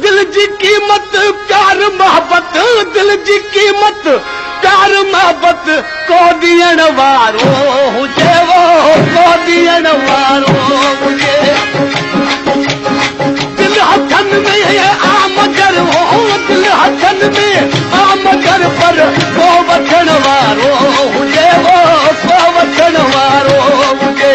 दिल जी क़ीमत प्यार मोहब्बत दिल जी क़ीमत प्यार मोहब्बत को ॾियण वारो हुजे वो को ॾियण वारो हुजे दिल हथन में आम कर हो दिल हथन में आम कर पर को वठण वारो हुजे वो को वठण वारो हुजे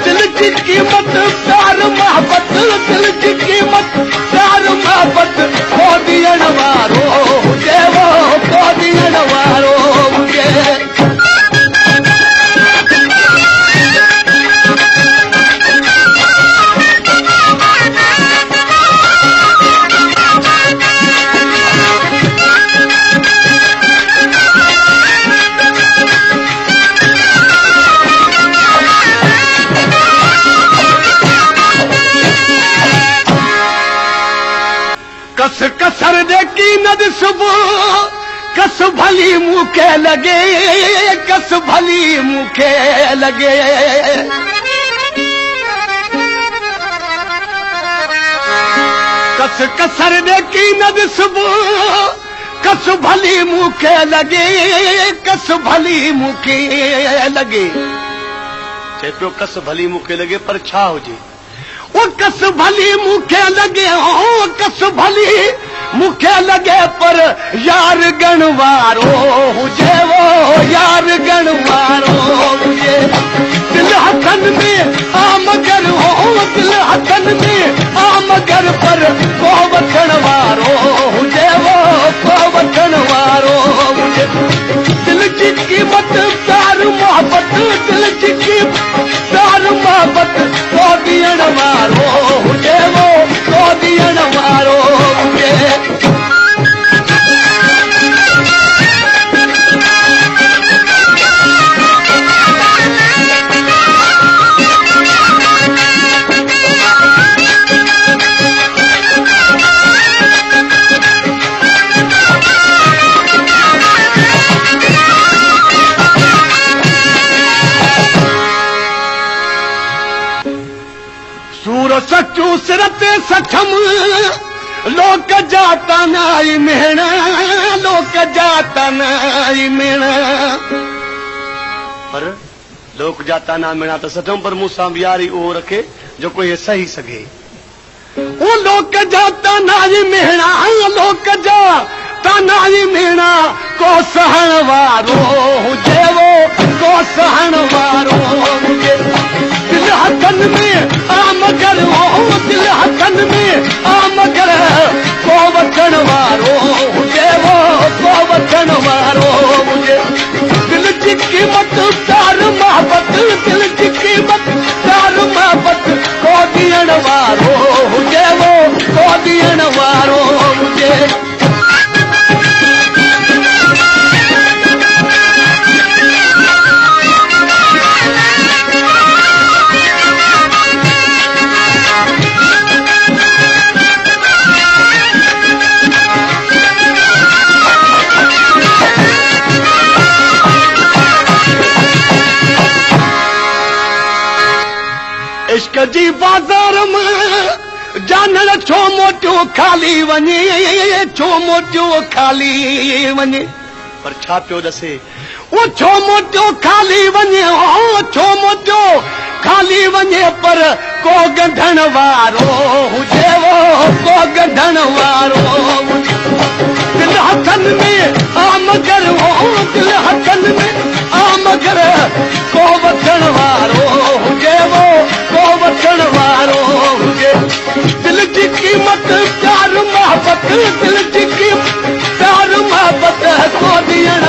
दिल जी क़ीमत प्यार मोहब्बत दिल जी क़ीमत प्यार मोहब्बत को ॾियण वारो हुजे वो को ॾियण वारो हुजे कस कसर देखी न सुबह कस भली मुखे लगे कस भली मुखे लगे कस कसर देखी न सुबह कस भली मुखे लगे कस भली मुखे लगे चए पियो कस भली मुखे लगे पर छा हुजे वो कस भली मुखे लगे हो कस भली मुखे लगे पर यार गण वारो हुजे वो यार गण वारो हुजे दिल हथन में आम कर हो दिल हथन में आम कर पर को वठण वारो हुजे वो को वठण वारो हुजे दिल जी क़ीमत प्यार मोहब्बत दिल जी क़ीमत प्यार मोहब्बत को ॾियण वारो हुजे वो को ॾियण वारो हुजे सचू सिरते सखम लोक जाता नाई मेण लोक जाता नाई मेण पर लोक जाता ना मेणा तो सठम पर मूंसां यारी उहो रखे जो कोई सही सघे वो लोक जाता नाई मेणा लोक जाता नाई मेणा को सहण वारो हुजे वो को सहण वारो हुजे दिल हथन में आम कर हो दिल हथन में आम कर को वठण वारो हुजे वो को वठण वारो हुजे दिल जी क़ीमत प्यार मोहब्बत दिल जी क़ीमत प्यार मोहब्बत को ॾियण वारो हुजे वो को ॾियण वारो हुजे इश्क जी बाज़ार में जानण छो मोटियो खाली वञे छो मोटियो खाली वञे पर छा पियो ॾसे वो छो मोटियो खाली वञे हो छो मोटियो खाली वञे पर को गंढण वारो हुजे वो को गंढण वारो दिल हथन में आम कर हो दिल हथन में आम कर को वठण वारो हुजे वो को वठण वारो हुजे दिल जी क़ीमत प्यार मोहब्बत दिल जी क़ीमत प्यार मोहब्बत को ॾियण